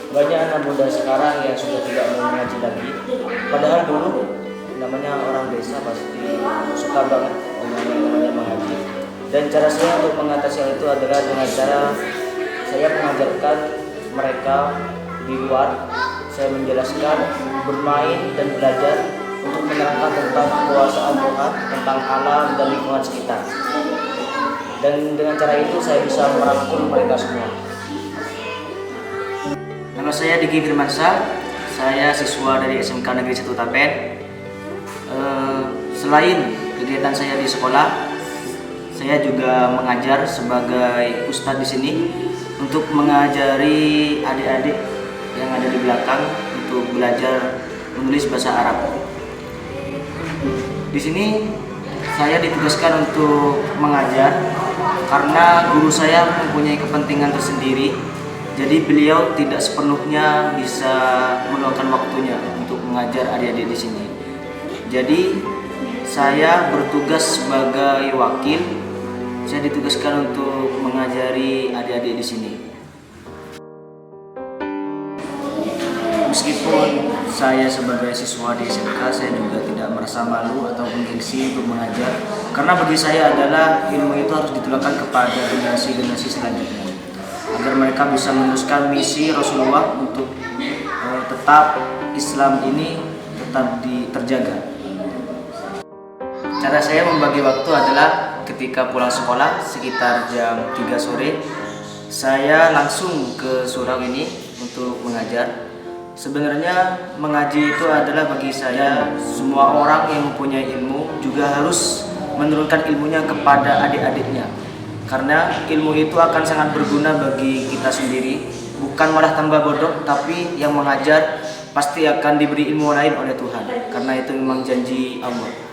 banyak anak muda sekarang yang sudah tidak mau mengaji lagi. Padahal dulu namanya orang desa pasti suka banget yang namanya mengaji. Dan cara saya untuk mengatasi hal itu adalah dengan cara saya mengajarkan mereka di luar. Saya menjelaskan, bermain dan belajar untuk menerangkan tentang kekuasaan Tuhan, tentang alam dan lingkungan sekitar. Dan dengan cara itu saya bisa merangkul mereka semua. Nama saya Diki Firmansyah, saya siswa dari SMK Negeri 1 Tapen. Selain kegiatan saya di sekolah, saya juga mengajar sebagai ustadz di sini untuk mengajari adik-adik yang ada di belakang untuk belajar menulis bahasa Arab. Di sini saya ditugaskan untuk mengajar karena guru saya mempunyai kepentingan tersendiri. Jadi beliau tidak sepenuhnya bisa meluangkan waktunya untuk mengajar adik-adik di sini. Jadi saya bertugas sebagai wakil. Saya ditugaskan untuk mengajari adik-adik di sini. Meskipun saya sebagai siswa di SMK, saya juga tidak merasa malu atau gengsi untuk mengajar. Karena bagi saya adalah ilmu itu harus ditularkan kepada generasi-generasi selanjutnya, agar mereka bisa meneruskan misi Rasulullah untuk tetap Islam ini tetap terjaga. Cara saya membagi waktu adalah ketika pulang sekolah sekitar jam 3 sore, saya langsung ke surau ini untuk mengajar. Sebenarnya mengaji itu adalah bagi saya, semua orang yang mempunyai ilmu juga harus menurunkan ilmunya kepada adik-adiknya. Karena ilmu itu akan sangat berguna bagi kita sendiri, bukan malah tambah bodoh, tapi yang mengajar pasti akan diberi ilmu lain oleh Tuhan. Karena itu memang janji Allah.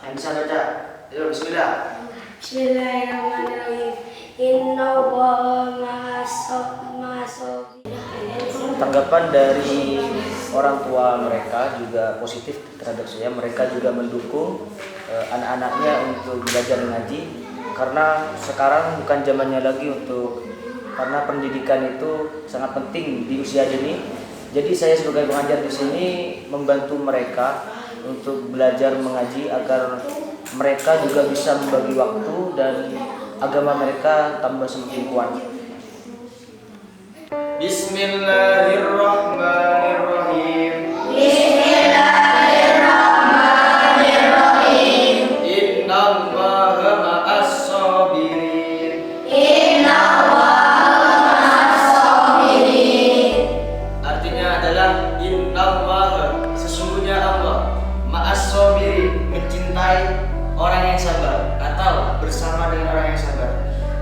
Yang bisa baca, yuk bismillah. Bismillahirrahmanirrahim. Innallaha Tanggapan dari orang tua mereka juga positif terhadap saya. Mereka juga mendukung anak-anaknya untuk belajar mengaji, karena sekarang bukan zamannya lagi karena pendidikan itu sangat penting di usia dini. Jadi saya sebagai pengajar di sini membantu mereka untuk belajar mengaji agar mereka juga bisa membagi waktu dan agama mereka tambah semakin kuat. Bismillahirrahmanirrahim. Bismillahirrahmanirrahim. Innallaha ma'as-sabirin. Innallaha ma'as-sabirin. Artinya adalah innallaha, sesungguhnya Allah, ma'as-sabirin, mencintai orang yang sabar atau bersama dengan orang yang sabar.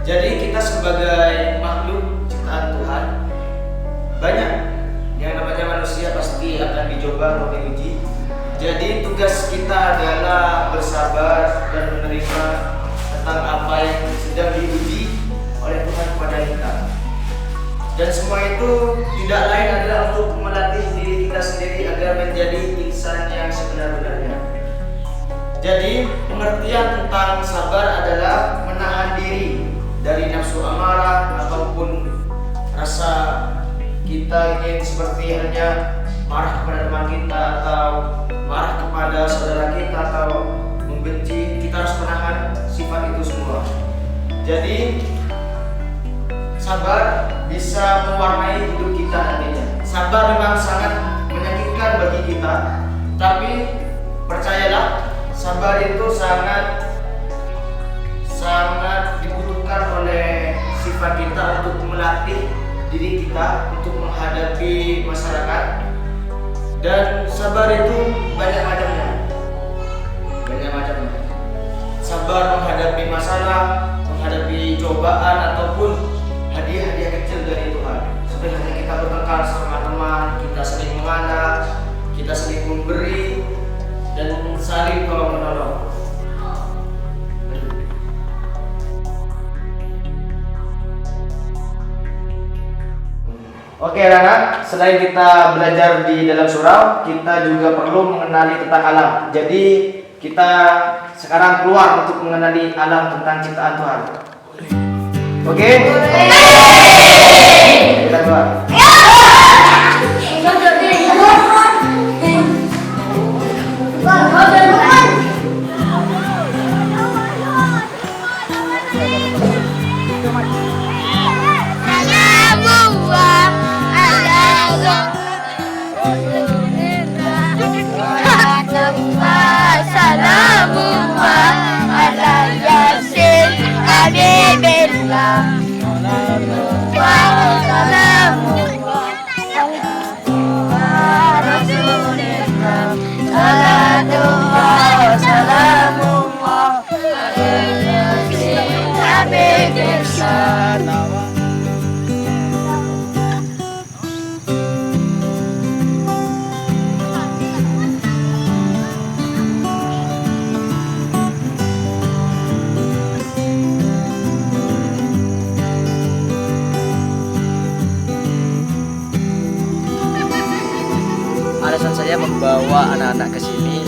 Jadi kita sebagai makhluk ciptaan Tuhan, banyak yang namanya manusia pasti akan dicoba atau diuji. Jadi tugas kita adalah bersabar dan menerima tentang apa yang sedang diuji oleh Tuhan kepada kita. Dan semua itu tidak lain adalah untuk melatih diri kita sendiri agar menjadi insan yang sebenar-benarnya. Jadi pengertian tentang sabar adalah menahan diri dari nafsu amarah ataupun rasa kita ingin seperti halnya marah kepada teman kita atau marah kepada saudara kita atau membenci. Kita harus menahan sifat itu semua. Jadi sabar bisa mewarnai hidup kita nantinya. Sabar memang sangat menyakitkan bagi kita, tapi percayalah, sabar itu sangat dibutuhkan oleh sifat kita untuk melatih diri kita untuk menghadapi masyarakat. Dan sabar itu banyak macamnya. Banyak menghadapi cobaan ataupun hadiah-hadiah kecil dari Tuhan. Sebenarnya kita bertengkar sama teman, kita saling mengalah, kita saling memberi dan saling tolong menolong. Oke anak-anak, selain kita belajar di dalam surau, kita juga perlu mengenali tentang alam. Jadi kita sekarang keluar untuk mengenali alam tentang ciptaan Tuhan. Oke? Kita keluar. Alasan saya membawa anak-anak ke sini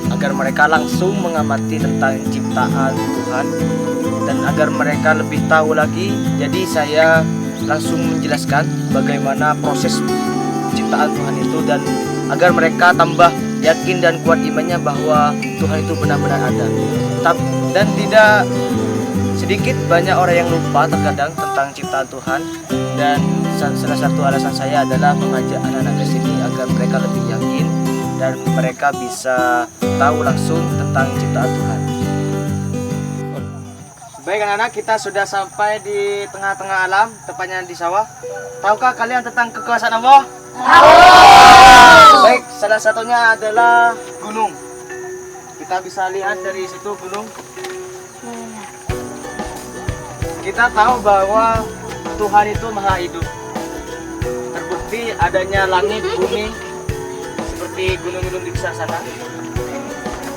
agar mereka langsung mengamati tentang ciptaan Tuhan dan agar mereka lebih tahu lagi. Jadi saya langsung menjelaskan bagaimana proses ciptaan Tuhan itu dan agar mereka tambah yakin dan kuat imannya bahwa Tuhan itu benar-benar ada. Dan tidak sedikit banyak orang yang lupa terkadang tentang ciptaan Tuhan, dan salah satu alasan saya adalah mengajak anak-anak ke sini agar mereka lebih yakin dan mereka bisa tahu langsung tentang ciptaan Tuhan. Baik anak-anak, kita sudah sampai di tengah-tengah alam, tepatnya di sawah. Tahukah kalian tentang kekuasaan Allah? Tahu. Baik, salah satunya adalah gunung. Kita bisa lihat dari situ gunung. Kita tahu bahwa Tuhan itu maha hidup. Terbukti adanya langit, bumi, seperti gunung-gunung di sana.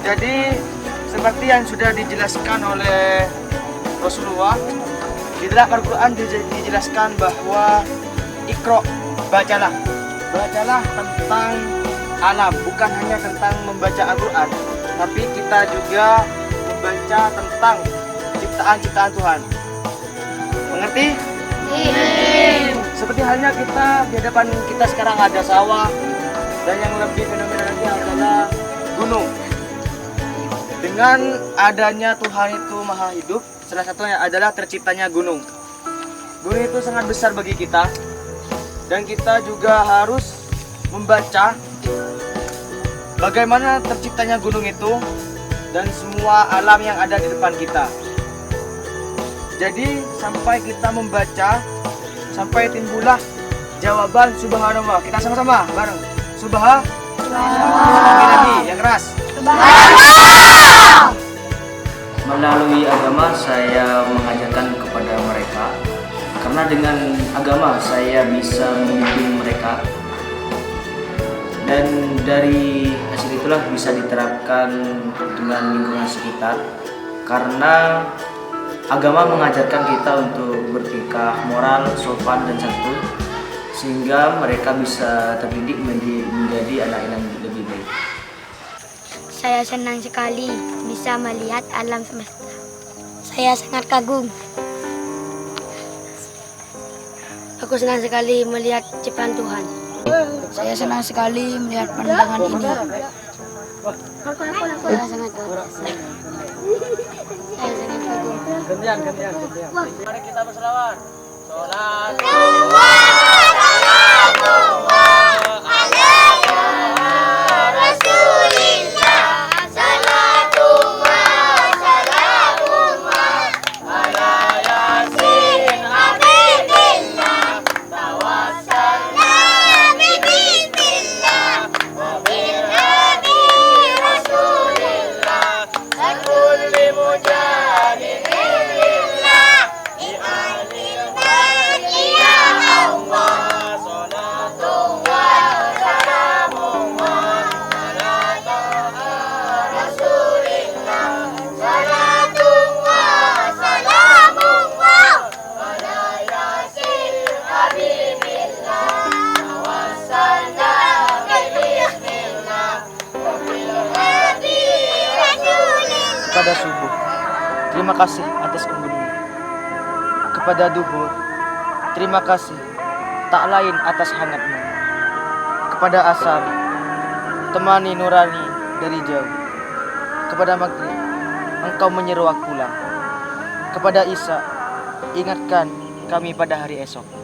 Jadi seperti yang sudah dijelaskan oleh Rasulullah, di dalam Al-Quran dijelaskan bahwa Iqra, bacalah tentang alam, bukan hanya tentang membaca Al-Quran, tapi kita juga membaca tentang ciptaan-ciptaan Tuhan. Mengerti? Seperti halnya kita di hadapan kita sekarang ada sawah, dan yang lebih fenomenal lagi adalah gunung. Dengan adanya Tuhan itu maha hidup, salah satunya adalah terciptanya gunung. Gunung itu sangat besar bagi kita, dan kita juga harus membaca bagaimana terciptanya gunung itu dan semua alam yang ada di depan kita. Jadi sampai kita membaca, sampai timbullah jawaban subhanallah. Kita sama-sama bareng. Lagi yang keras. Melalui agama saya mengajarkan kepada mereka, karena dengan agama saya bisa membimbing mereka, dan dari hasil itulah bisa diterapkan dengan lingkungan sekitar, karena agama mengajarkan kita untuk bertingkah moral, sopan dan santun, sehingga mereka bisa terdidik menjadi anak yang lebih baik. Saya senang sekali bisa melihat alam semesta. Saya sangat kagum. Aku senang sekali melihat ciptaan Tuhan. Saya senang sekali melihat pandangan ini. Saya sangat kagum. Saya sangat kagum. Gantian. Mari kita berselawat. Salat. kepada subuh, terima kasih atas embunmu. Kepada duhur, terima kasih tak lain atas hangatmu. Kepada asar, temani nurani dari jauh. Kepada maghrib, engkau menyeru aku pulang. Kepada isya, ingatkan kami pada hari esok.